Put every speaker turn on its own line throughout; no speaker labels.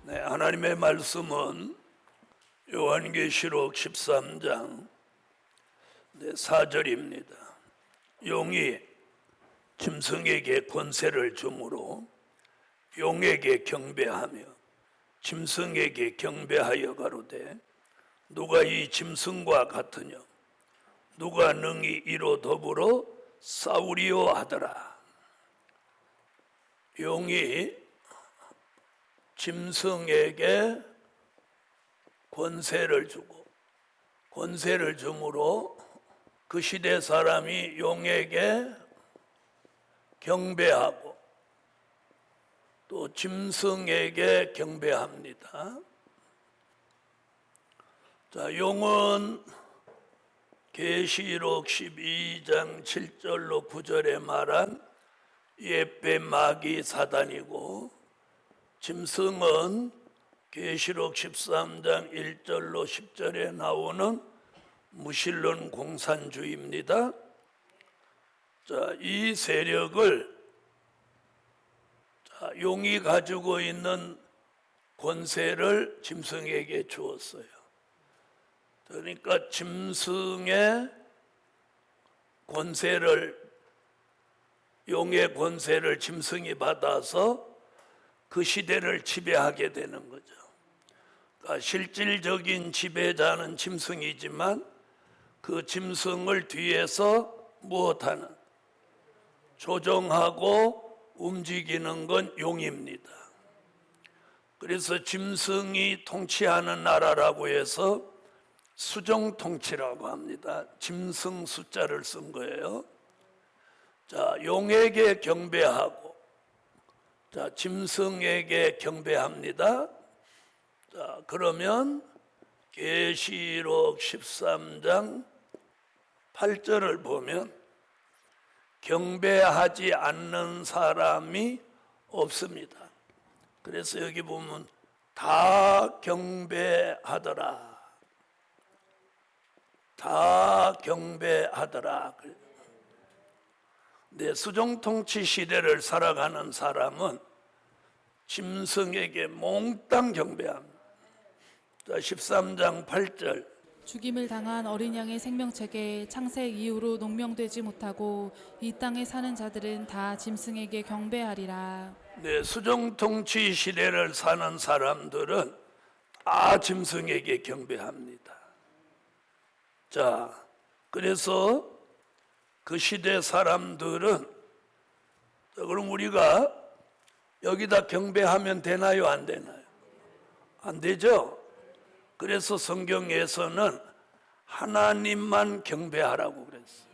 네, 하나님의 말씀은 요한계시록 13장 4절입니다. 용이 짐승에게 권세를 주므로 용에게 경배하며 짐승에게 경배하여 가로되 누가 이 짐승과 같으냐 누가 능히 이로 더불어 싸우리요 하더라. 용이 짐승에게 권세를 주고 권세를 주므로 그 시대 사람이 용에게 경배하고 또 짐승에게 경배합니다. 자, 용은 계시록 12장 7절로 9절에 말한 옛뱀 마귀 사단이고, 짐승은 계시록 13장 1절로 10절에 나오는 무신론 공산주의입니다. 자, 이 세력을 용이 가지고 있는 권세를 짐승에게 주었어요. 그러니까 짐승의 권세를, 용의 권세를 짐승이 받아서 그 시대를 지배하게 되는 거죠. 그러니까 실질적인 지배자는 짐승이지만 그 짐승을 뒤에서 무엇하는, 조종하고 움직이는 건 용입니다. 그래서 짐승이 통치하는 나라라고 해서 수정통치라고 합니다. 짐승 숫자를 쓴 거예요. 자, 용에게 경배하고, 자, 짐승에게 경배합니다. 자, 그러면 계시록 13장 8절을 보면 경배하지 않는 사람이 없습니다. 그래서 여기 보면 다 경배하더라. 다 경배하더라. 네, 수정통치 시대를 살아가는 사람은 짐승에게 몽땅 경배합니다. 자, 13장 8절.
죽임을 당한 어린 양의 생명책에 창세 이후로 농명되지 못하고 이 땅에 사는 자들은 다 짐승에게 경배하리라.
네, 수정통치 시대를 사는 사람들은 다 짐승에게 경배합니다. 자, 그래서 그 시대 사람들은, 그럼 우리가 여기다 경배하면 되나요? 안 되나요? 안 되죠? 그래서 성경에서는 하나님만 경배하라고 그랬어요.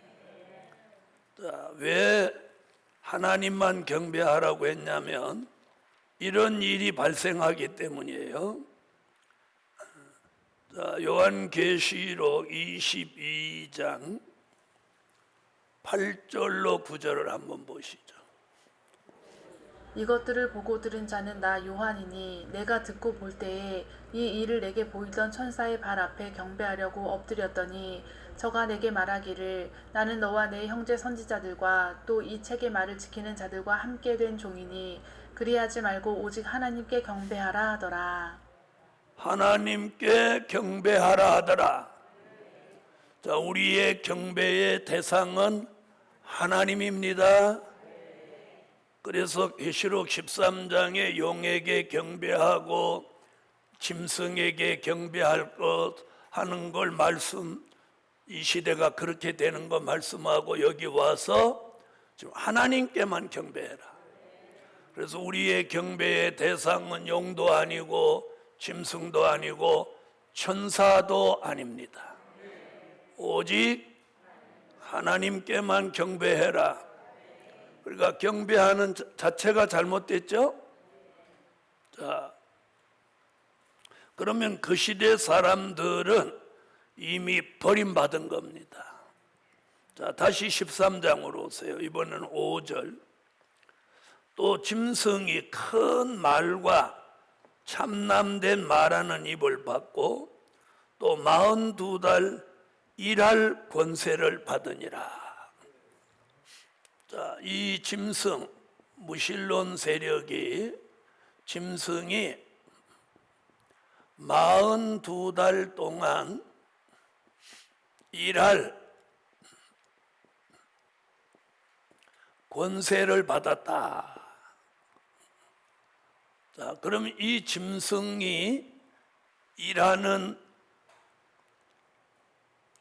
자, 왜 하나님만 경배하라고 했냐면 이런 일이 발생하기 때문이에요. 자, 요한계시록 22장 8절로 9절을 한번 보시죠.
이것들을 보고 들은 자는 나 요한이니 내가 듣고 볼 때에 이 일을 내게 보이던 천사의 발 앞에 경배하려고 엎드렸더니 저가 내게 말하기를 나는 너와 내 형제 선지자들과 또 이 책의 말을 지키는 자들과 함께 된 종이니 그리하지 말고 오직 하나님께 경배하라 하더라.
하나님께 경배하라 하더라. 자, 우리의 경배의 대상은 하나님입니다. 그래서 계시록 13장에 용에게 경배하고 짐승에게 경배할 것 하는 걸 말씀, 이 시대가 그렇게 되는 거 말씀하고 여기 와서 지금 하나님께만 경배해라. 그래서 우리의 경배의 대상은 용도 아니고 짐승도 아니고 천사도 아닙니다. 오직 하나님께만 경배해라. 그러니까 경배하는 자체가 잘못됐죠? 자, 그러면 그 시대 사람들은 이미 버림받은 겁니다. 자, 다시 13장으로 오세요. 이번에는 5절. 또 짐승이 큰 말과 참남된 말하는 입을 받고 또 42달 일할 권세를 받으니라. 자, 이 짐승, 무신론 세력이 짐승이 42달 동안 일할 권세를 받았다. 자, 그럼 이 짐승이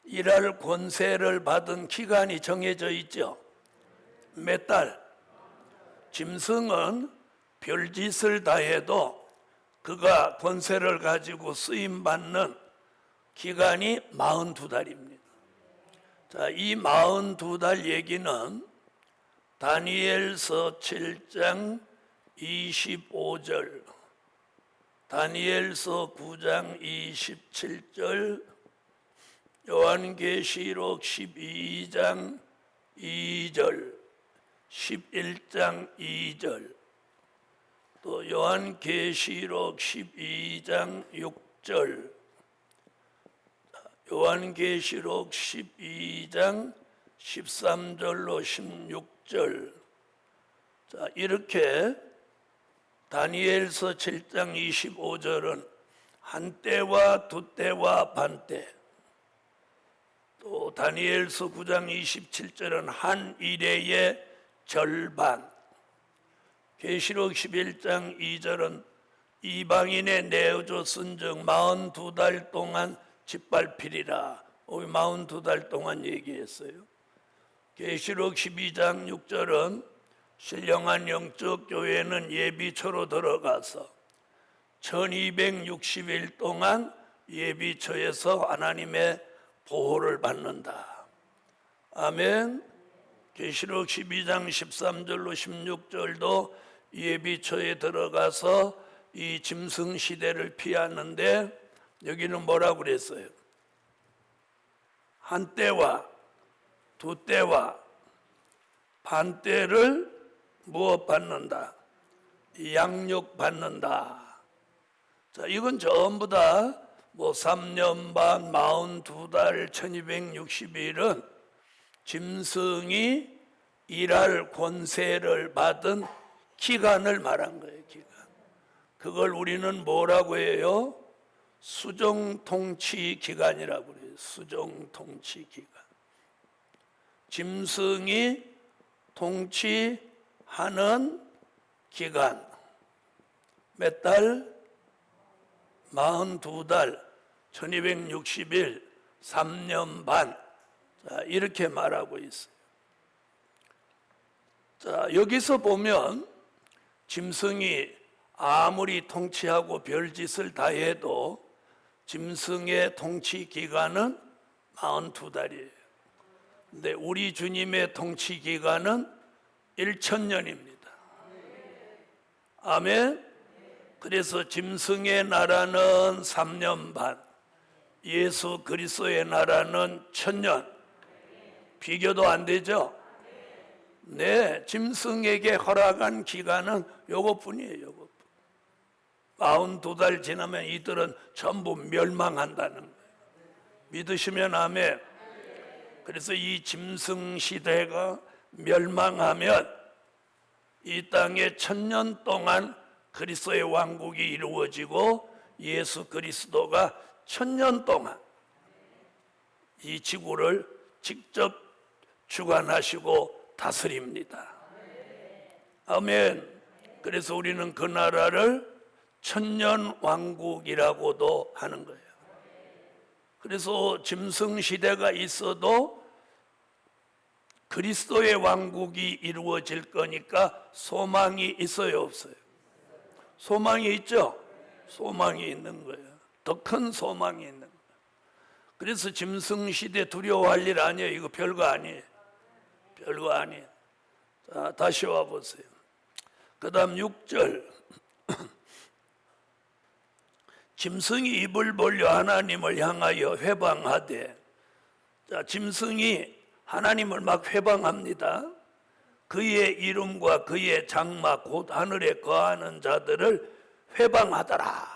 일할 권세를 받은 기간이 정해져 있죠. 몇 달? 짐승은 별짓을 다 해도 그가 권세를 가지고 쓰임받는 기간이 42달입니다. 자, 이 42달 얘기는 다니엘서 7장 25절, 다니엘서 9장 27절, 요한계시록 12장 2절, 11장 2절, 또 요한계시록 12장 6절, 요한계시록 12장 13절로 16절. 자, 이렇게 다니엘서 7장 25절은 한때와 두때와 반때, 또 다니엘서 9장 27절은 한 일해의 절반, 계시록 11장 2절은 이방인의 내어줘 쓴즉 42달 동안 짓밟히리라. 42달 동안 얘기했어요. 계시록 12장 6절은 신령한 영적 교회는 예비처로 들어가서 1260일 동안 예비처에서 하나님의 보호를 받는다. 아멘. 계시록 12장 13절로 16절도 예비처에 들어가서 이 짐승 시대를 피하는데 여기는 뭐라고 그랬어요? 한때와 두때와 반때를 무엇 받는다? 양육 받는다. 자, 이건 전부 다 3년 반, 42달, 1260일은 짐승이 일할 권세를 받은 기간을 말한 거예요. 기간. 그걸 우리는 뭐라고 해요? 수종통치 기간이라고 그래요. 수종통치 기간. 짐승이 통치하는 기간. 몇 달? 42달, 1260일, 3년 반. 자, 이렇게 말하고 있어요. 자, 여기서 보면 짐승이 아무리 통치하고 별짓을 다 해도 짐승의 통치 기간은 42달이에요. 근데 우리 주님의 통치 기간은 1000년입니다. 아멘. 그래서 짐승의 나라는 3년 반, 예수 그리스도의 나라는 1000년. 비교도 안 되죠? 네, 짐승에게 허락한 기간은 요것뿐이에요. 요것뿐. 42달 지나면 이들은 전부 멸망한다는 거예요. 믿으시면 아멘. 그래서 이 짐승 시대가 멸망하면 이 땅에 1000년 동안 그리스도의 왕국이 이루어지고 예수 그리스도가 1000년 동안 이 지구를 직접 주관하시고 다스립니다. 아멘. 그래서 우리는 그 나라를 천년 왕국이라고도 하는 거예요. 그래서 짐승 시대가 있어도 그리스도의 왕국이 이루어질 거니까 소망이 있어요, 없어요? 소망이 있죠? 소망이 있는 거예요. 더 큰 소망이 있는 거예요. 그래서 짐승 시대 두려워할 일 아니에요. 이거 별거 아니에요. 별거 아니에요. 자, 다시 와보세요. 그 다음 6절. 짐승이 입을 벌려 하나님을 향하여 회방하되. 자, 짐승이 하나님을 막 회방합니다. 그의 이름과 그의 장막 곧 하늘에 거하는 자들을 회방하더라.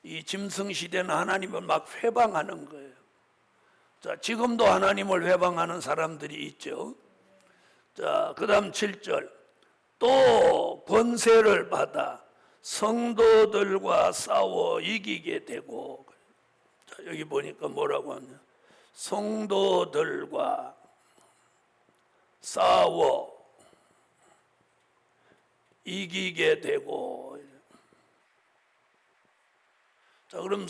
이 짐승 시대는 하나님을 막 회방하는 거예요. 자, 지금도 하나님을 회방하는 사람들이 있죠. 자, 그 다음 7절. 또 권세를 받아 성도들과 싸워 이기게 되고, 자, 여기 보니까 뭐라고 하냐, 성도들과 싸워 이기게 되고. 자, 그럼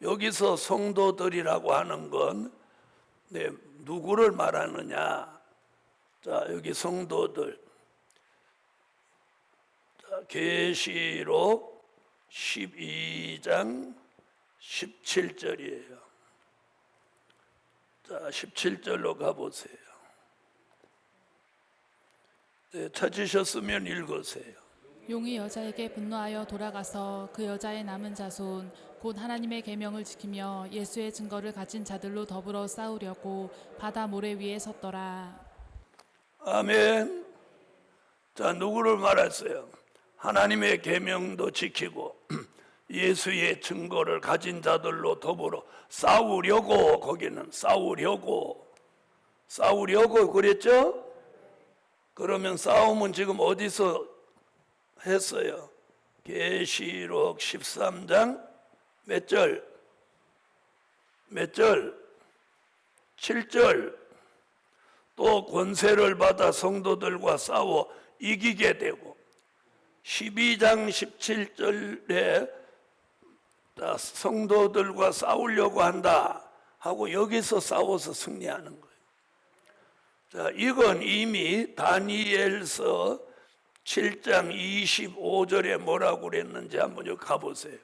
여기서 성도들이라고 하는 건 누구를 말하느냐? 자, 여기 성도들. 자, 계시록 12장 17절이에요. 자, 17절로 가보세요. 네, 찾으셨으면 읽으세요.
용이 여자에게 분노하여 돌아가서 그 여자의 남은 자손 곧 하나님의 계명을 지키며 예수의 증거를 가진 자들로 더불어 싸우려고 바다 모래 위에 섰더라.
아멘. 자, 누구를 말했어요? 하나님의 계명도 지키고 예수의 증거를 가진 자들로 더불어 싸우려고, 거기는 싸우려고 그랬죠? 그러면 싸움은 지금 어디서 했어요? 계시록 13장 몇 절? 7절. 또 권세를 받아 성도들과 싸워 이기게 되고, 12장 17절에 성도들과 싸우려고 한다 하고 여기서 싸워서 승리하는 거예요. 자, 이건 이미 다니엘서 7장 25절에 뭐라고 그랬는지 한번 여기 가보세요.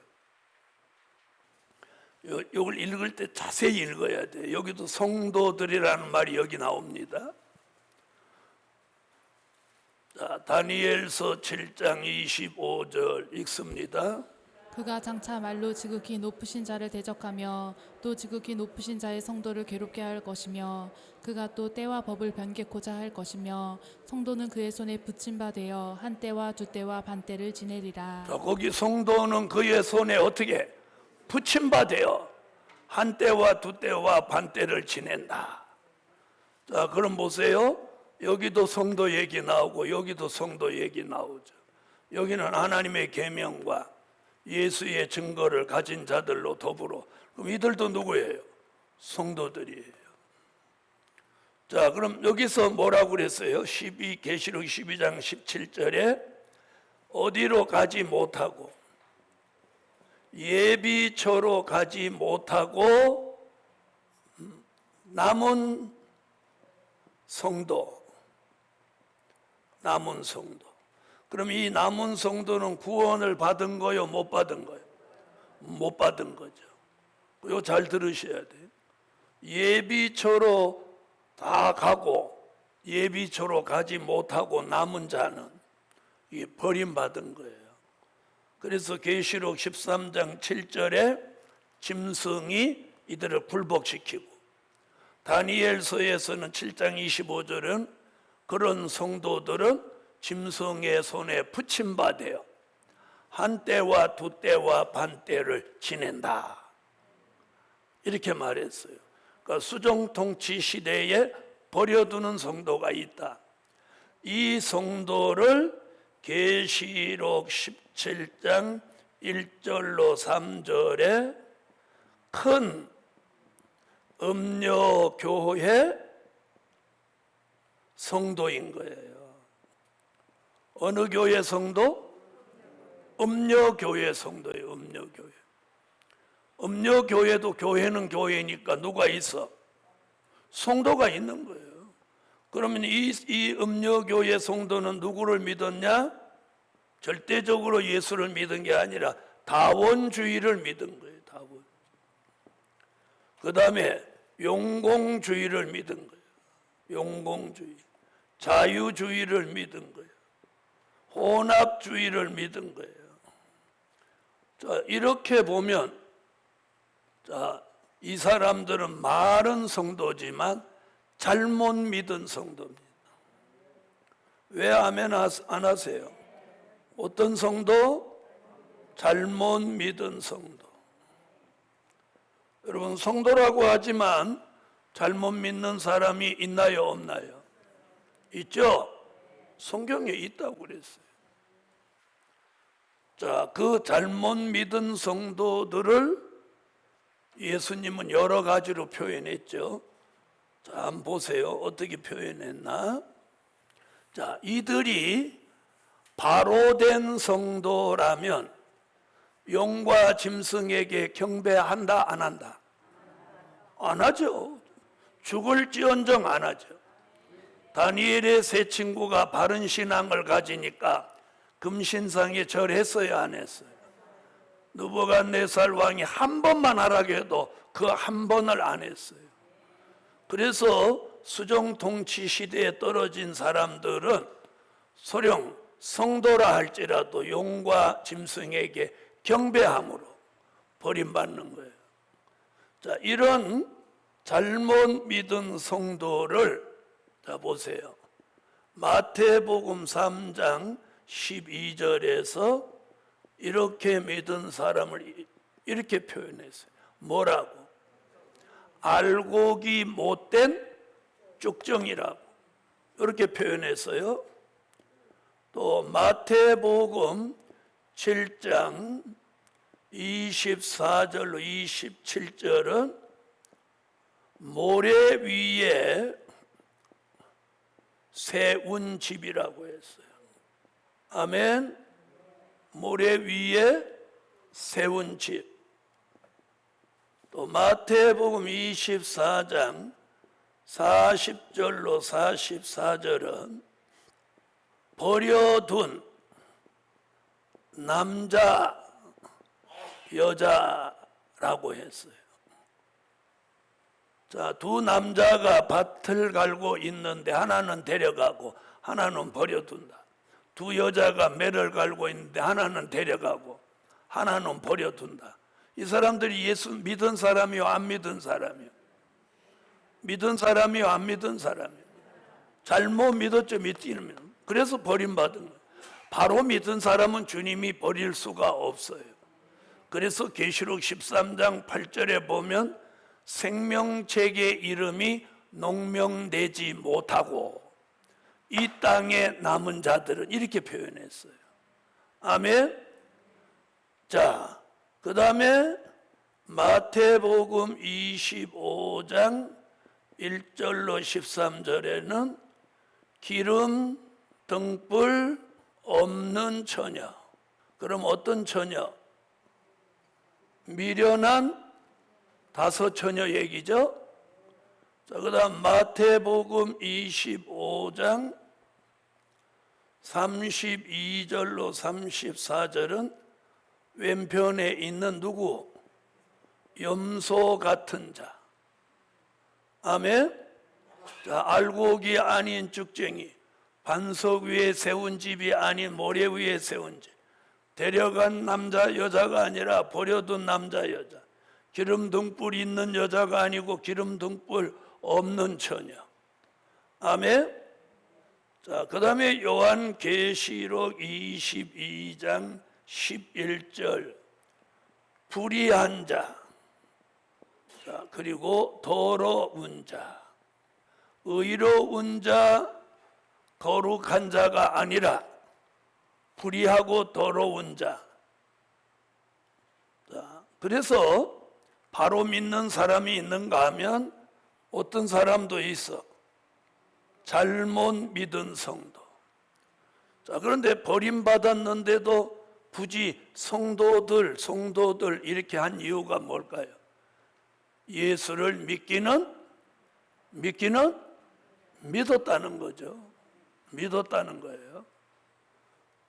이걸 읽을 때 자세히 읽어야 돼요. 여기도 성도들이라는 말이 여기 나옵니다. 자, 다니엘서 7장 25절 읽습니다.
그가 장차 말로 지극히 높으신 자를 대적하며 또 지극히 높으신 자의 성도를 괴롭게 할 것이며 그가 또 때와 법을 변개코자 할 것이며 성도는 그의 손에 붙임 바 되어 한 때와 두 때와 반 때를 지내리라.
자, 거기 성도는 그의 손에 어떻게 붙임 바 되어 한 때와 두 때와 반 때를 지낸다. 자, 그럼 보세요. 여기도 성도 얘기 나오고 여기도 성도 얘기 나오죠. 여기는 하나님의 계명과 예수의 증거를 가진 자들로 더불어. 그럼 이들도 누구예요? 성도들이에요. 자, 그럼 여기서 뭐라고 그랬어요? 계시록 12장 17절에 어디로 가지 못하고 예비처로 가지 못하고 남은 성도. 그럼 이 남은 성도는 구원을 받은 거요, 못 받은 거요? 못 받은 거죠. 이거 잘 들으셔야 돼요. 예비처로 다 가고 예비처로 가지 못하고 남은 자는 이게 버림받은 거예요. 그래서 계시록 13장 7절에 짐승이 이들을 굴복시키고, 다니엘서에서는 7장 25절은 그런 성도들은 짐승의 손에 붙임받아요. 한 때와 두 때와 반 때를 지낸다. 이렇게 말했어요. 그러니까 수정통치 시대에 버려두는 성도가 있다. 이 성도를 계시록 17장 1절로 3절에 큰 음녀교회 성도인 거예요. 어느 교회 성도? 음녀교회 성도예요. 음녀교회. 음녀교회도 교회는 교회니까 누가 있어? 성도가 있는 거예요. 그러면 이 음녀교회 성도는 누구를 믿었냐? 절대적으로 예수를 믿은 게 아니라 다원주의를 믿은 거예요. 다원. 그 다음에 용공주의를 믿은 거예요. 용공주의. 자유주의를 믿은 거예요. 혼합주의를 믿은 거예요. 자, 이렇게 보면, 자, 이 사람들은 말은 성도지만 잘못 믿은 성도입니다. 왜 아멘 안 하세요? 어떤 성도? 잘못 믿은 성도. 여러분, 성도라고 하지만 잘못 믿는 사람이 있나요, 없나요? 있죠? 성경에 있다고 그랬어요. 자, 그 잘못 믿은 성도들을 예수님은 여러 가지로 표현했죠. 자, 한번 보세요. 어떻게 표현했나? 자, 이들이 바로 된 성도라면 용과 짐승에게 경배한다, 안 한다? 안 하죠. 죽을지언정 안 하죠. 다니엘의 세 친구가 바른 신앙을 가지니까 금신상에 절했어요, 안 했어요? 느부갓네살 왕이 한 번만 하라고 해도 그 한 번을 안 했어요. 그래서 수종 통치 시대에 떨어진 사람들은 소령 성도라 할지라도 용과 짐승에게 경배함으로 버림받는 거예요. 자, 이런 잘못 믿은 성도를 자 보세요. 마태복음 3장 12절에서 이렇게 믿은 사람을 이렇게 표현했어요. 뭐라고? 알곡이 못된 쭉정이라고 이렇게 표현했어요. 또 마태복음 7장 24절로 27절은 모래 위에 세운 집이라고 했어요. 아멘. 모래 위에 세운 집. 또 마태복음 24장 40절로 44절은 버려둔 남자 여자라고 했어요. 자, 두 남자가 밭을 갈고 있는데 하나는 데려가고 하나는 버려둔다. 두 여자가 매를 갈고 있는데 하나는 데려가고 하나는 버려둔다. 이 사람들이 예수 믿은 사람이요, 안 믿은 사람이요? 믿은 사람이요, 안 믿은 사람이요? 잘못 믿었죠, 믿지는. 그래서 버림받은 거예요. 바로 믿은 사람은 주님이 버릴 수가 없어요. 그래서 계시록 13장 8절에 보면 생명책의 이름이 농명되지 못하고 이 땅에 남은 자들은 이렇게 표현했어요. 아멘. 자, 그 다음에 마태복음 25장 1절로 13절에는 기름 등불 없는 처녀. 그럼 어떤 처녀? 미련한 다섯 처녀 얘기죠. 자, 그 다음 마태복음 25장 32절로 34절은 왼편에 있는 누구? 염소 같은 자. 아멘. 자, 알곡이 아닌 쭉쟁이, 반석 위에 세운 집이 아닌 모래 위에 세운 집, 데려간 남자 여자가 아니라 버려둔 남자 여자, 기름 등불 있는 여자가 아니고 기름 등불 없는 처녀. 아멘. 자, 그 다음에 요한계시록 22장 11절 불의한 자, 자, 그리고 더러운 자, 의로운 자, 거룩한 자가 아니라 불의하고 더러운 자. 자, 그래서 바로 믿는 사람이 있는가 하면 어떤 사람도 있어. 잘못 믿은 성도. 자, 그런데 버림받았는데도 굳이 성도들 이렇게 한 이유가 뭘까요? 예수를 믿기는 믿었다는 거죠. 믿었다는 거예요.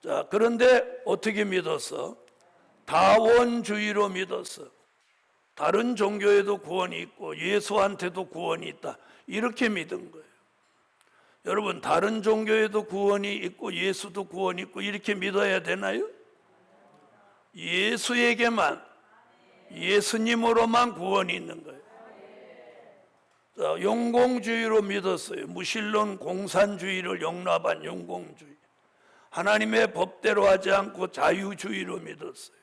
자, 그런데 어떻게 믿었어? 다원주의로 믿었어. 다른 종교에도 구원이 있고 예수한테도 구원이 있다. 이렇게 믿은 거예요. 여러분, 다른 종교에도 구원이 있고 예수도 구원이 있고 이렇게 믿어야 되나요? 예수에게만, 예수님으로만 구원이 있는 거예요. 자, 용공주의로 믿었어요. 무신론 공산주의를 용납한 용공주의. 하나님의 법대로 하지 않고 자유주의로 믿었어요.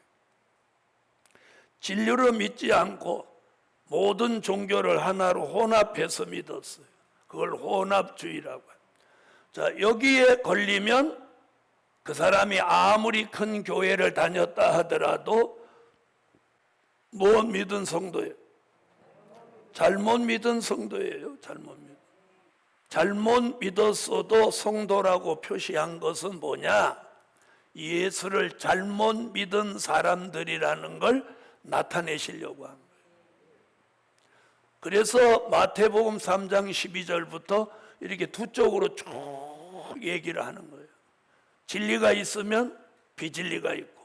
진리로 믿지 않고 모든 종교를 하나로 혼합해서 믿었어요. 그걸 혼합주의라고 해요. 자, 여기에 걸리면 그 사람이 아무리 큰 교회를 다녔다 하더라도 못 믿은 성도예요. 잘못 믿은 성도예요. 잘못 믿었어도 성도라고 표시한 것은 뭐냐? 예수를 잘못 믿은 사람들이라는 걸 나타내시려고 한 거예요. 그래서 마태복음 3장 12절부터 이렇게 두 쪽으로 쭉 얘기를 하는 거예요. 진리가 있으면 비진리가 있고,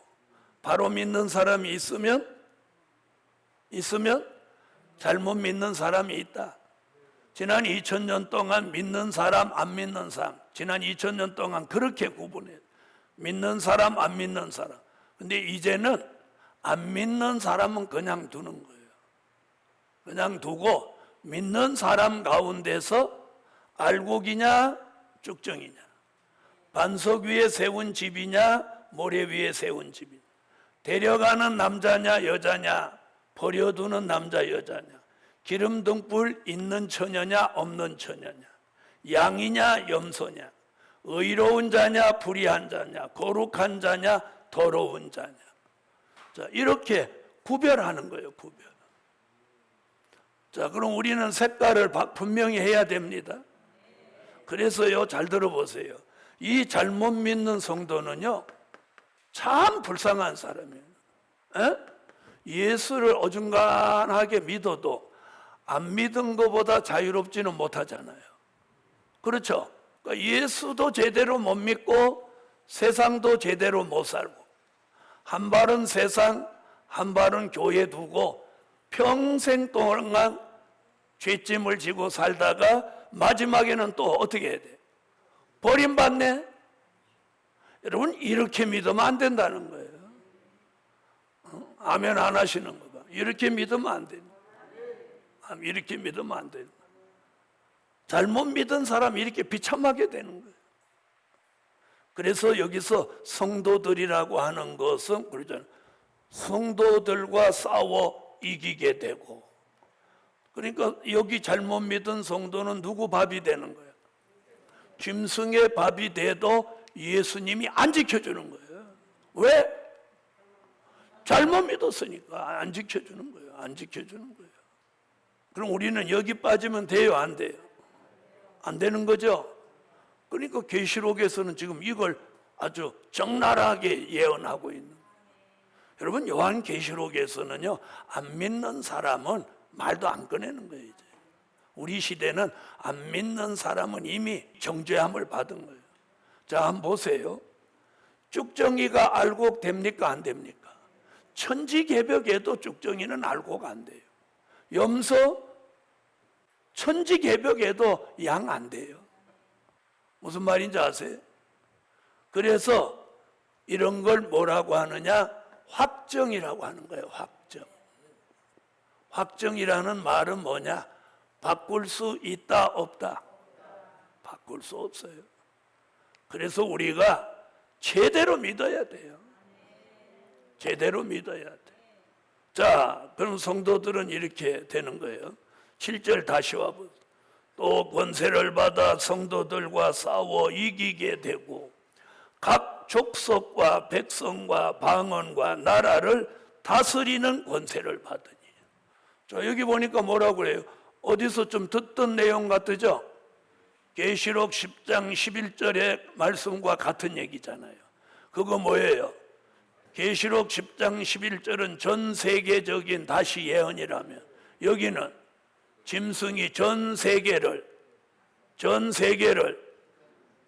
바로 믿는 사람이 있으면 잘못 믿는 사람이 있다. 지난 2000년 동안 믿는 사람, 안 믿는 사람, 지난 2000년 동안 그렇게 구분해요. 믿는 사람, 안 믿는 사람. 근데 이제는 안 믿는 사람은 그냥 두는 거예요. 그냥 두고 믿는 사람 가운데서 알곡이냐 쭉정이냐, 반석 위에 세운 집이냐 모래 위에 세운 집이냐, 데려가는 남자냐 여자냐, 버려두는 남자 여자냐, 기름 등불 있는 처녀냐 없는 처녀냐, 양이냐 염소냐, 의로운 자냐 불의한 자냐, 거룩한 자냐 더러운 자냐. 자, 이렇게 구별하는 거예요. 구별. 자, 그럼 우리는 색깔을 분명히 해야 됩니다. 그래서요, 잘 들어보세요. 이 잘못 믿는 성도는요, 참 불쌍한 사람이에요. 에? 예수를 어중간하게 믿어도 안 믿은 것보다 자유롭지는 못하잖아요. 그렇죠? 그러니까 예수도 제대로 못 믿고 세상도 제대로 못 살고, 한 발은 세상, 한 발은 교회 두고 평생 동안 죄짐을 지고 살다가 마지막에는 또 어떻게 해야 돼? 버림받네? 여러분, 이렇게 믿으면 안 된다는 거예요. 아멘 안 하시는 거 봐. 이렇게 믿으면 안 돼요. 이렇게 믿으면 안 돼요. 잘못 믿은 사람이 이렇게 비참하게 되는 거예요. 그래서 여기서 성도들이라고 하는 것은 그러잖아요. 성도들과 싸워 이기게 되고, 그러니까 여기 잘못 믿은 성도는 누구 밥이 되는 거예요? 짐승의 밥이 돼도 예수님이 안 지켜주는 거예요. 왜? 잘못 믿었으니까 안 지켜주는 거예요. 안 지켜주는 거예요. 그럼 우리는 여기 빠지면 돼요? 안 돼요? 안 되는 거죠? 그러니까 계시록에서는 지금 이걸 아주 적나라하게 예언하고 있는 거예요. 여러분, 요한 계시록에서는요, 안 믿는 사람은 말도 안 꺼내는 거예요. 이제 우리 시대는 안 믿는 사람은 이미 정죄함을 받은 거예요. 자, 한번 보세요. 쭉정이가 알곡 됩니까? 안 됩니까? 천지개벽에도 쭉정이는 알곡 안 돼요. 염소 천지개벽에도 양 안 돼요. 무슨 말인지 아세요? 그래서 이런 걸 뭐라고 하느냐? 확정이라고 하는 거예요. 확정. 확정이라는 말은 뭐냐? 바꿀 수 있다 없다? 바꿀 수 없어요. 그래서 우리가 제대로 믿어야 돼요. 제대로 믿어야 돼. 자, 그럼 성도들은 이렇게 되는 거예요. 7절 다시 와보세요. 또 권세를 받아 성도들과 싸워 이기게 되고 각 족속과 백성과 방언과 나라를 다스리는 권세를 받으니. 자, 여기 보니까 뭐라고 그래요? 어디서 좀 듣던 내용 같으죠? 계시록 10장 11절의 말씀과 같은 얘기잖아요. 그거 뭐예요? 계시록 10장 11절은 전 세계적인 다시 예언이라면, 여기는 짐승이 전 세계를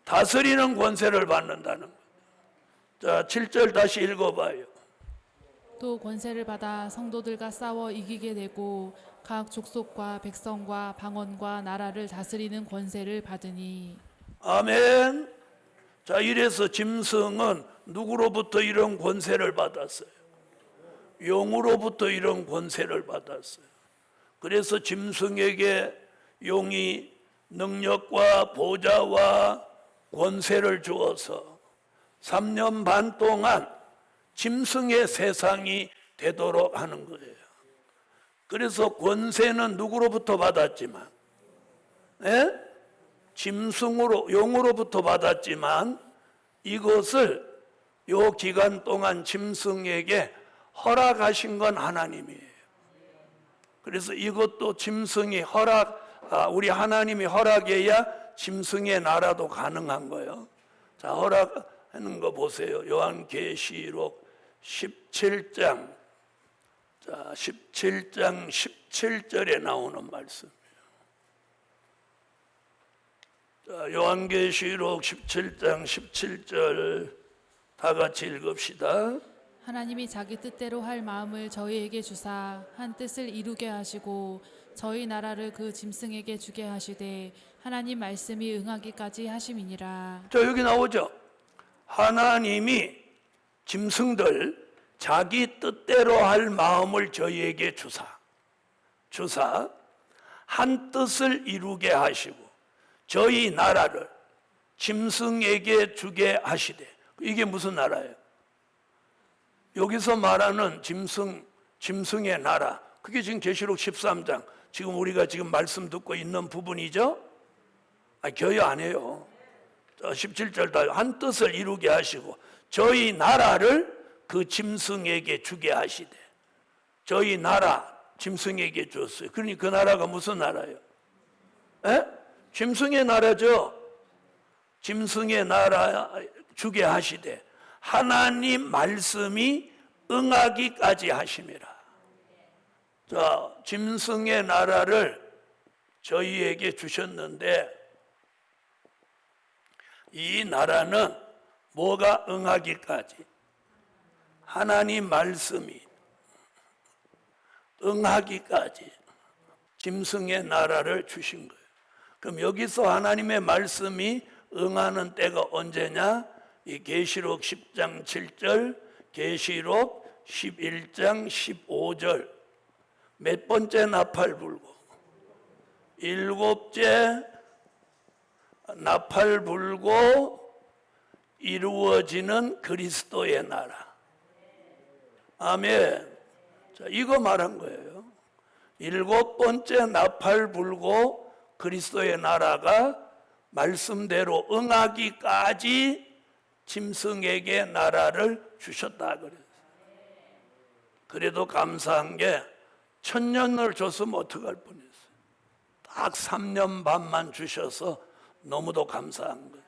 다스리는 권세를 받는다는 거예요. 자, 7절 다시 읽어봐요.
또 권세를 받아 성도들과 싸워 이기게 되고 각 족속과 백성과 방언과 나라를 다스리는 권세를 받으니.
아멘. 자, 이래서 짐승은 누구로부터 이런 권세를 받았어요? 용으로부터 이런 권세를 받았어요. 그래서 짐승에게 용이 능력과 보좌와 권세를 주어서 3년 반 동안 짐승의 세상이 되도록 하는 거예요. 그래서 권세는 누구로부터 받았지만, 짐승으로, 용으로부터 받았지만 이것을 요 기간 동안 짐승에게 허락하신 건 하나님이에요. 그래서 이것도 짐승이 우리 하나님이 허락해야 짐승의 나라도 가능한 거예요. 자, 허락하는 거 보세요. 요한계시록 17장. 자, 17장 17절에 나오는 말씀이에요. 자, 요한계시록 17장 17절 다 같이 읽읍시다.
하나님이 자기 뜻대로 할 마음을 저희에게 주사 한 뜻을 이루게 하시고 저희 나라를 그 짐승에게 주게 하시되 하나님 말씀이 응하기까지 하심이니라.
자, 여기 나오죠. 하나님이 짐승들 자기 뜻대로 할 마음을 저희에게 주사 한 뜻을 이루게 하시고 저희 나라를 짐승에게 주게 하시되. 이게 무슨 나라예요? 여기서 말하는 짐승의 나라, 그게 지금 계시록 13장 지금 우리가 지금 말씀 듣고 있는 부분이죠. 교회 안 해요. 17절 다 한 뜻을 이루게 하시고 저희 나라를 그 짐승에게 주게 하시되. 저희 나라 짐승에게 줬어요. 그러니 그 나라가 무슨 나라예요? 짐승의 나라죠. 짐승의 나라 주게 하시되 하나님 말씀이 응하기까지 하심이라. 자, 짐승의 나라를 저희에게 주셨는데 이 나라는 뭐가 응하기까지? 하나님 말씀이 응하기까지 짐승의 나라를 주신 거예요. 그럼 여기서 하나님의 말씀이 응하는 때가 언제냐? 이 계시록 10장 7절, 계시록 11장 15절. 몇 번째 나팔 불고? 7째 나팔 불고 이루어지는 그리스도의 나라. 아멘. 자, 이거 말한 거예요. 7번째 나팔 불고 그리스도의 나라가 말씀대로 응하기까지 짐승에게 나라를 주셨다 그랬어요. 그래도 감사한 게 1000년을 줬으면 어떡할 뻔했어요. 딱 3년 반만 주셔서 너무도 감사한 거죠.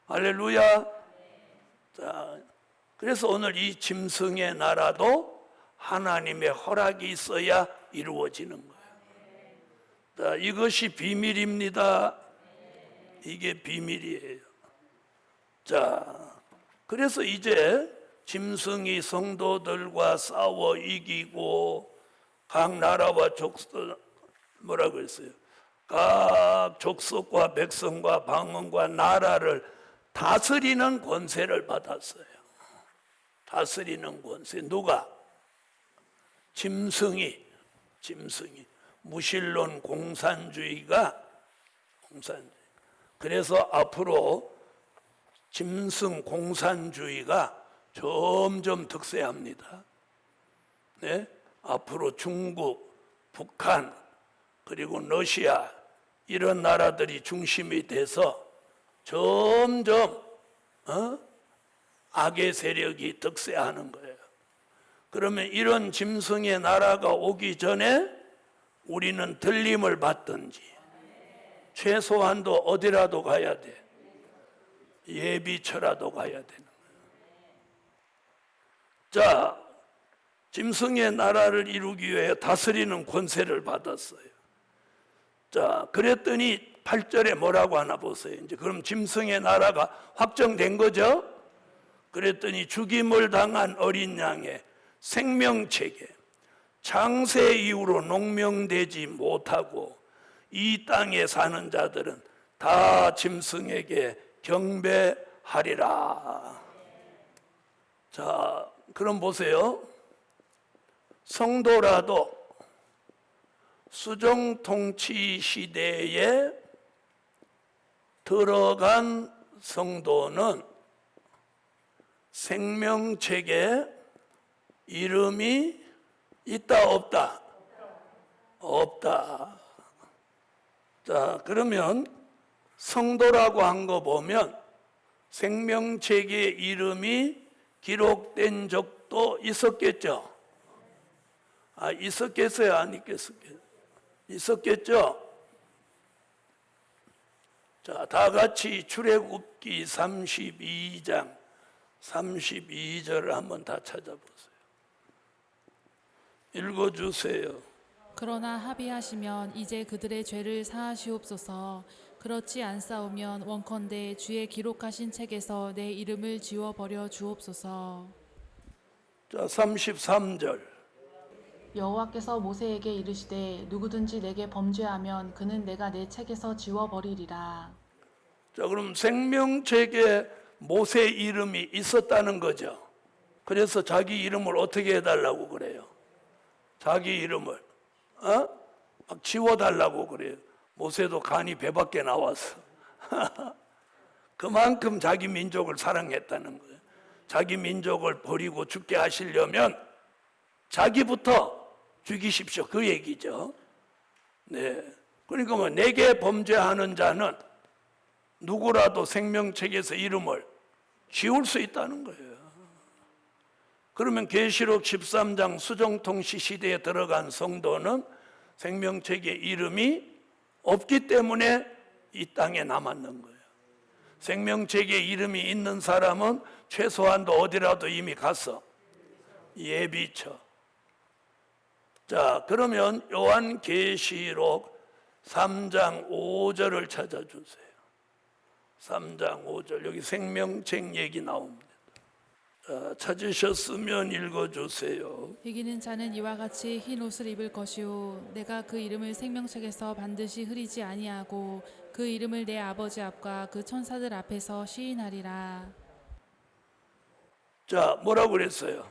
할렐루야. 자, 그래서 오늘 이 짐승의 나라도 하나님의 허락이 있어야 이루어지는 거예요. 자, 이것이 비밀입니다. 이게 비밀이에요. 자, 그래서 이제 짐승이 성도들과 싸워 이기고 각 나라와 족속, 뭐라 그랬어요? 각 족속과 백성과 방언과 나라를 다스리는 권세를 받았어요. 다스리는 권세. 누가? 짐승이. 무신론 공산주의가 그래서 앞으로 짐승 공산주의가 점점 득세합니다. 네? 앞으로 중국, 북한, 그리고 러시아 이런 나라들이 중심이 돼서 점점 악의 세력이 득세하는 거예요. 그러면 이런 짐승의 나라가 오기 전에 우리는 들림을 받든지 최소한도 어디라도 가야 돼. 예비처라도 가야 되는 거예요. 자, 짐승의 나라를 이루기 위해 다스리는 권세를 받았어요. 자, 그랬더니 8절에 뭐라고 하나 보세요. 이제 그럼 짐승의 나라가 확정된 거죠? 그랬더니 죽임을 당한 어린 양의 생명책에 창세 이후로 농명되지 못하고 이 땅에 사는 자들은 다 짐승에게 경배하리라. 자, 그럼 보세요. 성도라도 수종 통치 시대에 들어간 성도는 생명책에 이름이 있다 없다? 없다. 자, 그러면 성도라고 한 거 보면 생명책에 이름이 기록된 적도 있었겠죠? 있었겠어요? 안 있겠어요? 있었겠죠? 자, 다 같이 출애굽기 32장 32절을 한번 다 찾아보세요. 읽어주세요.
그러나 합의하시면 이제 그들의 죄를 사하시옵소서. 그렇지 않사오면 원컨대 주의 기록하신 책에서 내 이름을 지워버려 주옵소서.
자, 33절.
여호와께서 모세에게 이르시되 누구든지 내게 범죄하면 그는 내가 내 책에서 지워버리리라.
자, 그럼 생명책에 모세 이름이 있었다는 거죠. 그래서 자기 이름을 어떻게 해달라고 그래요? 자기 이름을 막 지워달라고 그래요. 모세도 간이 배밖에 나왔어. 그만큼 자기 민족을 사랑했다는 거예요. 자기 민족을 버리고 죽게 하시려면 자기부터 죽이십시오. 그 얘기죠. 네. 그러니까 뭐 내게 범죄하는 자는 누구라도 생명책에서 이름을 지울 수 있다는 거예요. 그러면 계시록 13장 수정통치 시대에 들어간 성도는 생명책에 이름이 없기 때문에 이 땅에 남았는 거예요. 생명책에 이름이 있는 사람은 최소한도 어디라도 이미 갔어. 예비처. 자, 그러면 요한계시록 3장 5절을 찾아주세요. 3장 5절. 여기 생명책 얘기 나옵니다. 자, 찾으셨으면 읽어주세요.
이기는 자는 이와 같이 흰 옷을 입을 것이요 내가 그 이름을 생명책에서 반드시 흐리지 아니하고 그 이름을 내 아버지 앞과 그 천사들 앞에서 시인하리라.
자, 뭐라고 그랬어요?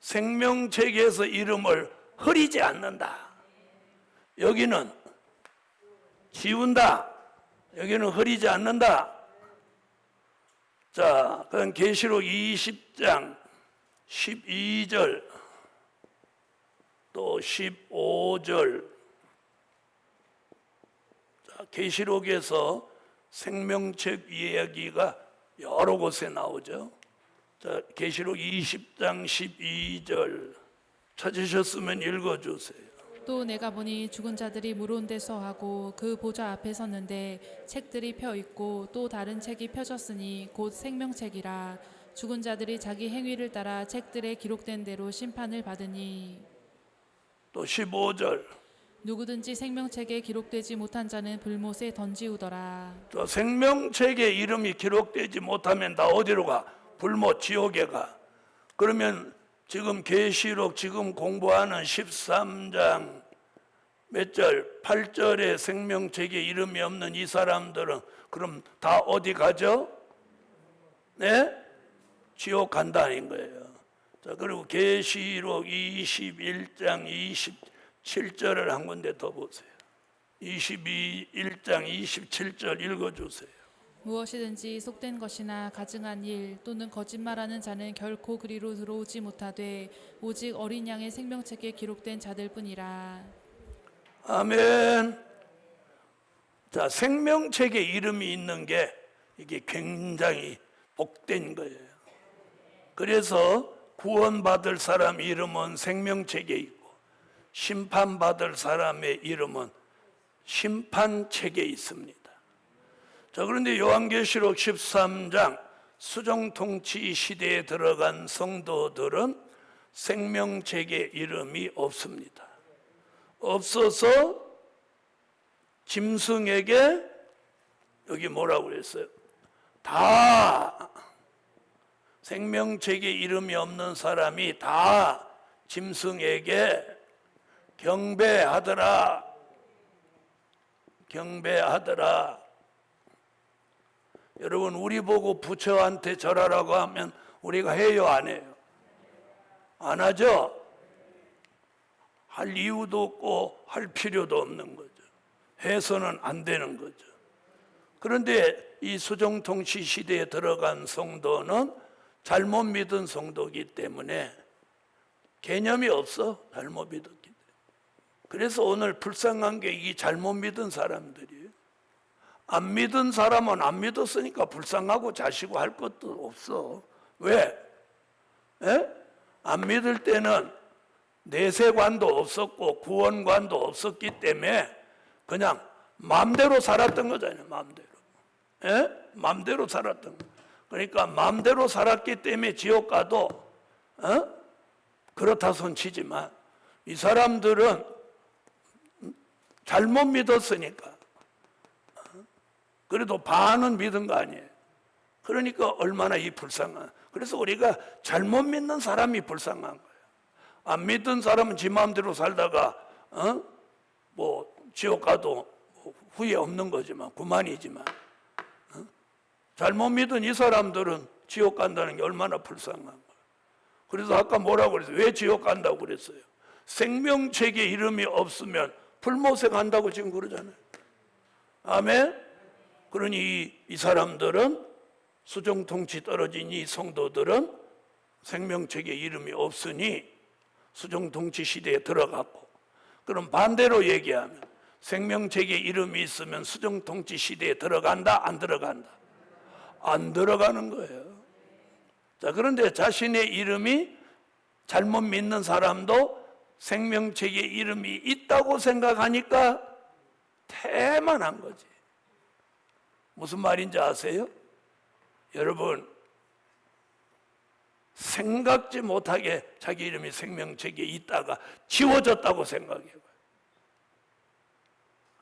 생명책에서 이름을 흐리지 않는다. 여기는 지운다. 여기는 흐리지 않는다. 자, 그럼 계시록 20장 12절 또 15절. 자, 계시록에서 생명책 이야기가 여러 곳에 나오죠. 자, 계시록 20장 12절 찾으셨으면 읽어주세요.
또 내가 보니 죽은 자들이 무론대 서하고 그 보좌 앞에 섰는데 책들이 펴 있고 또 다른 책이 펴졌으니 곧 생명책이라. 죽은 자들이 자기 행위를 따라 책들에 기록된 대로 심판을 받으니.
또 15절.
누구든지 생명책에 기록되지 못한 자는 불못에 던지우더라.
저 생명책에 이름이 기록되지 못하면 다 어디로 가? 불못 지옥에 가. 그러면 지금 계시록 지금 공부하는 13장 몇 절? 8절에 생명책에 이름이 없는 이 사람들은 그럼 다 어디 가죠? 네? 지옥 간다는 거예요. 자, 그리고 계시록 21장 27절을 한 군데 더 보세요. 21장 27절 읽어주세요.
무엇이든지 속된 것이나 가증한 일 또는 거짓말하는 자는 결코 그리로 들어오지 못하되 오직 어린 양의 생명책에 기록된 자들뿐이라.
아멘. 자, 생명책에 이름이 있는 게 이게 굉장히 복된 거예요. 그래서 구원받을 사람 이름은 생명책에 있고 심판받을 사람의 이름은 심판책에 있습니다. 자, 그런데 요한계시록 13장 수정통치 시대에 들어간 성도들은 생명책에 이름이 없습니다. 없어서 짐승에게 여기 뭐라고 그랬어요? 다 생명책에 이름이 없는 사람이 다 짐승에게 경배하더라. 경배하더라. 여러분, 우리 보고 부처한테 절하라고 하면 우리가 해요, 안 해요? 안 하죠? 할 이유도 없고 할 필요도 없는 거죠. 해서는 안 되는 거죠. 그런데 이 수정통치 시대에 들어간 성도는 잘못 믿은 성도이기 때문에 개념이 없어. 잘못 믿었기 때문에. 그래서 오늘 불쌍한 게 이 잘못 믿은 사람들이에요. 안 믿은 사람은 안 믿었으니까 불쌍하고 자시고 할 것도 없어. 왜? 에? 안 믿을 때는 내세관도 없었고 구원관도 없었기 때문에 그냥 마음대로 살았던 거잖아요. 마음대로. 에? 마음대로 살았던 거. 그러니까 마음대로 살았기 때문에 지옥 가도 그렇다 손치지만 이 사람들은 잘못 믿었으니까 그래도 반은 믿은 거 아니에요. 그러니까 얼마나 이 불쌍한. 그래서 우리가 잘못 믿는 사람이 불쌍한 거예요. 안 믿은 사람은 지 마음대로 살다가 뭐 지옥 가도 후회 없는 거지만 그만이지만 잘못 믿은 이 사람들은 지옥 간다는 게 얼마나 불쌍한 거예요. 그래서 아까 뭐라고 그랬어요? 왜 지옥 간다고 그랬어요? 생명책에 이름이 없으면 불못에 간다고 지금 그러잖아요. 아멘? 그러니 이 사람들은 수정통치 떨어진 이 성도들은 생명책에 이름이 없으니 수정통치 시대에 들어갔고, 그럼 반대로 얘기하면 생명책에 이름이 있으면 수정통치 시대에 들어간다? 안 들어간다? 안 들어가는 거예요. 자, 그런데 자신의 이름이 잘못 믿는 사람도 생명책에 이름이 있다고 생각하니까 태만한 거지. 무슨 말인지 아세요? 여러분, 생각지 못하게 자기 이름이 생명책에 있다가 지워졌다고 생각해봐요.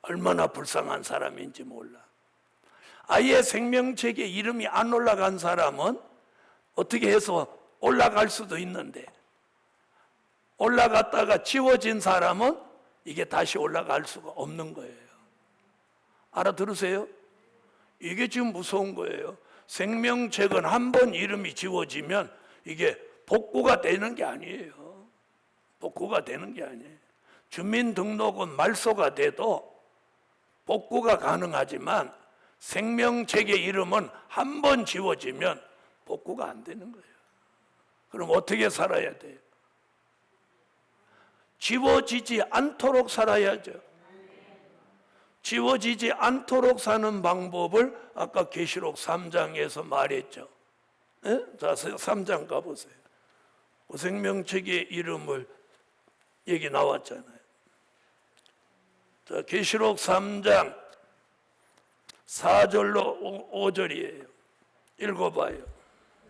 얼마나 불쌍한 사람인지 몰라. 아예 생명책에 이름이 안 올라간 사람은 어떻게 해서 올라갈 수도 있는데, 올라갔다가 지워진 사람은 이게 다시 올라갈 수가 없는 거예요. 알아들으세요? 이게 지금 무서운 거예요. 생명책은 한 번 이름이 지워지면 이게 복구가 되는 게 아니에요. 복구가 되는 게 아니에요. 주민등록은 말소가 돼도 복구가 가능하지만 생명책의 이름은 한 번 지워지면 복구가 안 되는 거예요. 그럼 어떻게 살아야 돼요? 지워지지 않도록 살아야죠. 지워지지 않도록 사는 방법을 아까 계시록 3장에서 말했죠. 네? 자, 3장 가보세요. 그 생명책의 이름을 얘기 나왔잖아요. 자, 계시록 3장 4절로 5절이에요. 읽어봐요.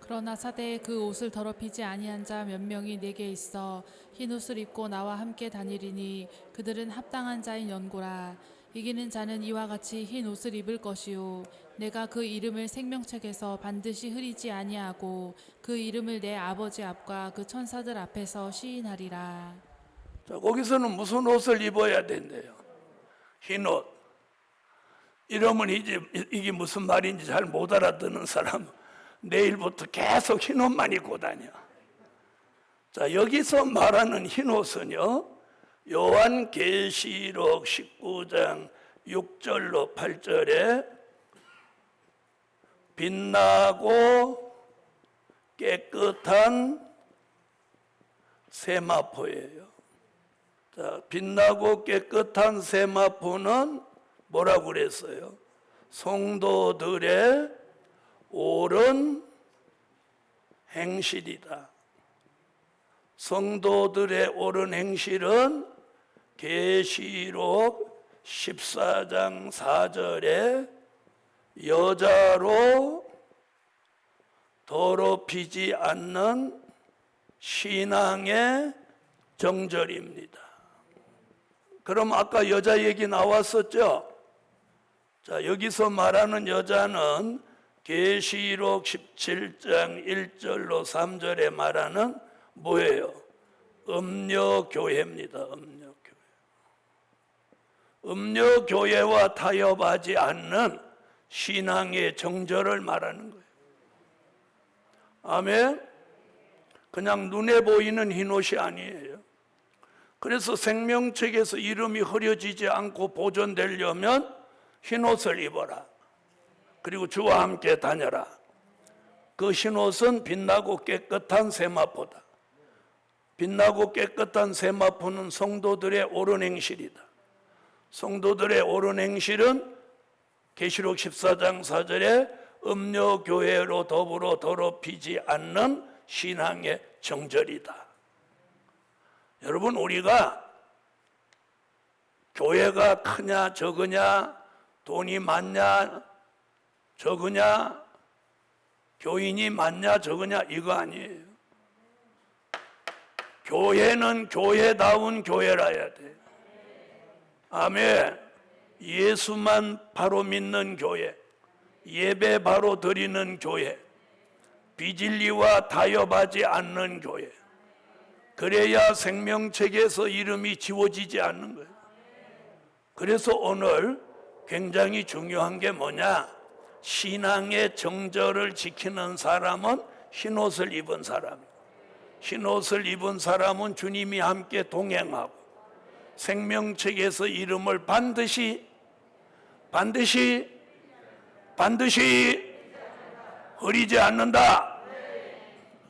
그러나 사대에 그 옷을 더럽히지 아니한 자 몇 명이 내게 있어 흰 옷을 입고 나와 함께 다니리니 그들은 합당한 자인 연고라. 이기는 자는 이와 같이 흰 옷을 입을 것이요 내가 그 이름을 생명책에서 반드시 흐리지 아니하고 그 이름을 내 아버지 앞과 그 천사들 앞에서 시인하리라.
자, 거기서는 무슨 옷을 입어야 된대요? 흰 옷. 이러면 이게 무슨 말인지 잘 못 알아듣는 사람 내일부터 계속 흰 옷만 입고 다녀. 자, 여기서 말하는 흰 옷은요, 요한계시록 19장 6절로 8절에 빛나고 깨끗한 세마포예요. 자, 빛나고 깨끗한 세마포는 뭐라고 그랬어요? 성도들의 옳은 행실이다. 성도들의 옳은 행실은 계시록 14장 4절에 여자로 더럽히지 않는 신앙의 정절입니다. 그럼 아까 여자 얘기 나왔었죠? 자, 여기서 말하는 여자는 계시록 17장 1절로 3절에 말하는 뭐예요? 음녀교회입니다. 음녀교회. 음녀교회와 타협하지 않는 신앙의 정절을 말하는 거예요. 아멘? 그냥 눈에 보이는 흰옷이 아니에요. 그래서 생명책에서 이름이 흐려지지 않고 보존되려면 흰옷을 입어라. 그리고 주와 함께 다녀라. 그 흰옷은 빛나고 깨끗한 세마포다. 빛나고 깨끗한 세마포는 성도들의 옳은 행실이다. 성도들의 옳은 행실은 계시록 14장 4절에 음료교회로 더불어 더럽히지 않는 신앙의 정절이다. 여러분, 우리가 교회가 크냐 적으냐, 돈이 많냐 적으냐, 교인이 많냐 적으냐, 이거 아니에요. 교회는 교회다운 교회라야 돼. 아멘. 예수만 바로 믿는 교회, 예배 바로 드리는 교회, 비진리와 타협하지 않는 교회. 그래야 생명책에서 이름이 지워지지 않는 거예요. 그래서 오늘 굉장히 중요한 게 뭐냐? 신앙의 정절을 지키는 사람은 흰옷을 입은 사람이에요. 흰옷을 입은 사람은 주님이 함께 동행하고 생명책에서 이름을 반드시 흐리지 않는다.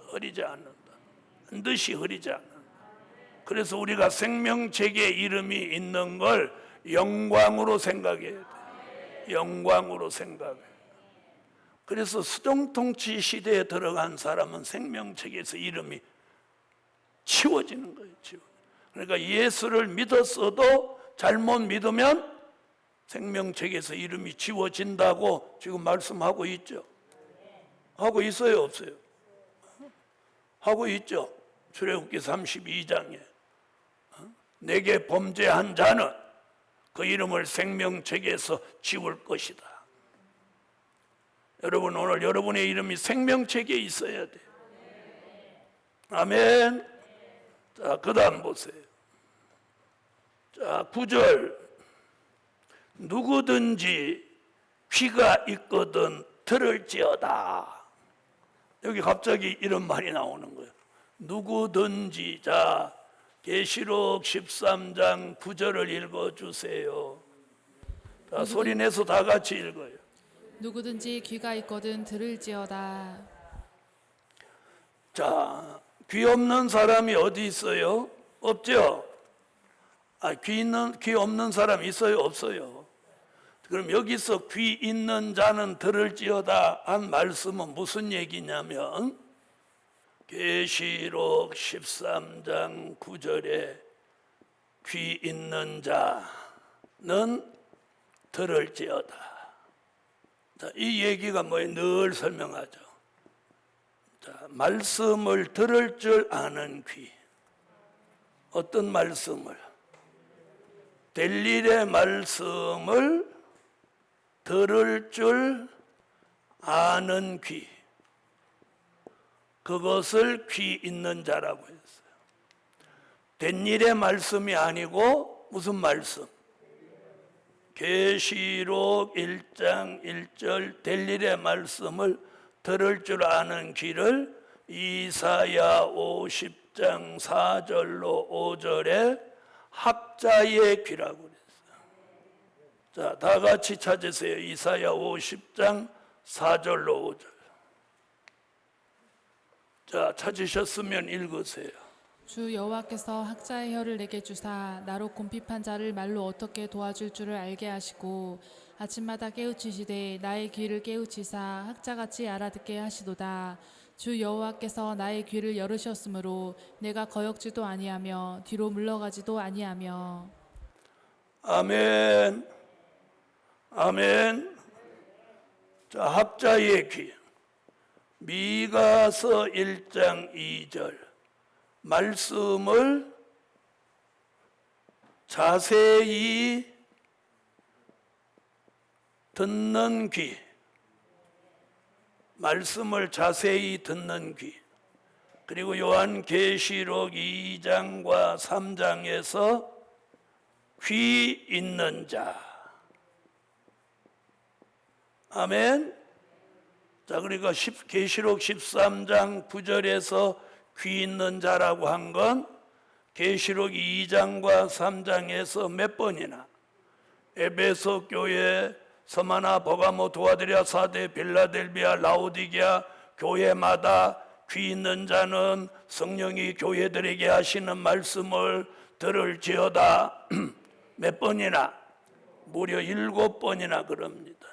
흐리지 않는다. 반드시 흐리지 않는다. 그래서 우리가 생명책에 이름이 있는 걸 영광으로 생각해야 돼. 영광으로 생각해. 그래서 수정통치 시대에 들어간 사람은 생명책에서 이름이 치워지는 거예요. 그러니까 예수를 믿었어도 잘못 믿으면 생명책에서 이름이 지워진다고 지금 말씀하고 있죠. 하고 있어요, 없어요? 하고 있죠. 출애굽기 32장에 내게 범죄한 자는 그 이름을 생명책에서 지울 것이다. 여러분, 오늘 여러분의 이름이 생명책에 있어야 돼. 아멘. 자, 그 다음 보세요. 자, 9절. 누구든지 귀가 있거든 들을지어다. 여기 갑자기 이런 말이 나오는 거예요. 누구든지. 자, 계시록 13장 9절을 읽어주세요. 자, 소리 내서 다 같이 읽어요.
누구든지 귀가 있거든 들을지어다.
자, 귀 없는 사람이 어디 있어요? 없죠? 귀 없는 사람 있어요? 없어요? 그럼 여기서 귀 있는 자는 들을지어다 한 말씀은 무슨 얘기냐면 계시록 13장 9절에 귀 있는 자는 들을지어다. 자, 이 얘기가 뭐예요? 늘 설명하죠. 자, 말씀을 들을 줄 아는 귀. 어떤 말씀을? 될 일의 말씀을 들을 줄 아는 귀. 그것을 귀 있는 자라고 했어요. 된 일의 말씀이 아니고 무슨 말씀? 계시록 1장 1절 될 일의 말씀을 들을 줄 아는 귀를 이사야 50장 4절로 5절에 학자의 귀라고 그랬어요. 자, 다 같이 찾으세요. 이사야 50장 4절로 5절. 자, 찾으셨으면 읽으세요.
주 여호와께서 학자의 혀를 내게 주사 나로 곰핍한 자를 말로 어떻게 도와줄 줄을 알게 하시고 아침마다 깨우치시되 나의 귀를 깨우치사 학자같이 알아듣게 하시도다. 주 여호와께서 나의 귀를 열으셨으므로 내가 거역지도 아니하며 뒤로 물러가지도 아니하며.
아멘. 아멘. 자, 학자의 귀. 미가서 1장 2절. 말씀을 자세히 듣는 귀. 말씀을 자세히 듣는 귀. 그리고 요한계시록 2장과 3장에서 귀 있는 자. 아멘. 자, 그러니까 계시록 13장 9절에서 귀 있는 자라고 한 건 계시록 2장과 3장에서 몇 번이나 에베소 교회, 서마나, 버가모, 두아디라, 사데, 빌라델비아, 라오디게아 교회마다 귀 있는 자는 성령이 교회들에게 하시는 말씀을 들을지어다 몇 번이나? 무려 7번이나 그럽니다.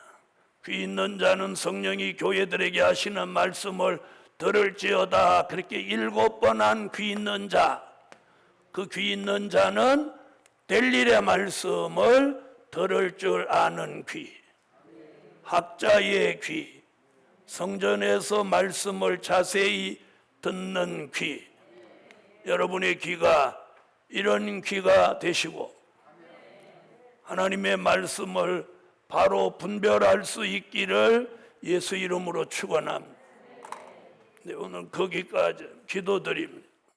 귀 있는 자는 성령이 교회들에게 하시는 말씀을 들을지어다. 그렇게 7번 한 귀 있는 자, 그 귀 있는 자는 될 일의 말씀을 들을 줄 아는 귀, 학자의 귀, 성전에서 말씀을 자세히 듣는 귀, 여러분의 귀가 이런 귀가 되시고 하나님의 말씀을 바로 분별할 수 있기를 예수 이름으로 축원합니다. 네, 오늘 거기까지 기도드립니다.